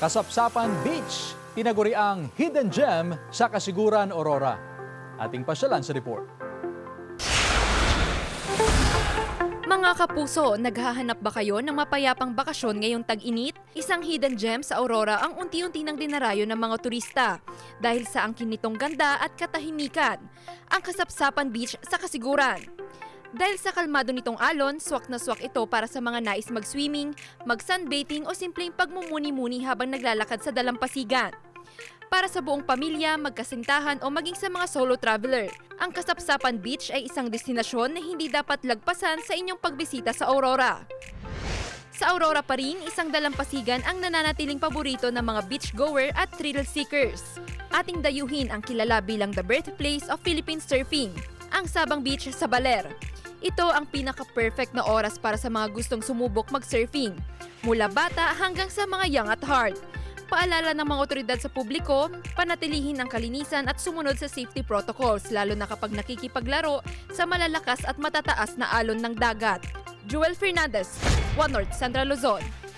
Kasapsapan Beach, tinaguriang hidden gem sa Kasiguran, Aurora. Ating pasyalan sa report. Mga kapuso, naghahanap ba kayo ng mapayapang bakasyon ngayong tag-init? Isang hidden gem sa Aurora ang unti-unti nang dinarayo ng mga turista dahil sa angkin nitong ganda at katahimikan, ang Kasapsapan Beach sa Kasiguran. Dahil sa kalmado nitong alon, swak na swak ito para sa mga nais mag-swimming, mag-sunbathing o simpleng pagmumuni-muni habang naglalakad sa dalampasigan. Para sa buong pamilya, magkasintahan o maging sa mga solo traveler, ang Kasapsapan Beach ay isang destinasyon na hindi dapat lagpasan sa inyong pagbisita sa Aurora. Sa Aurora pa rin, isang dalampasigan ang nananatiling paborito ng mga beachgoer at thrill seekers. Ating dayuhin ang kilala bilang the birthplace of Philippine surfing, ang Sabang Beach sa Baler. Ito ang pinaka-perfect na oras para sa mga gustong sumubok mag-surfing, mula bata hanggang sa mga young at heart. Paalala ng mga otoridad sa publiko, panatilihin ang kalinisan at sumunod sa safety protocols lalo na kapag nakikipaglaro sa malalakas at matataas na alon ng dagat. Joel Fernandez, One North Central Luzon.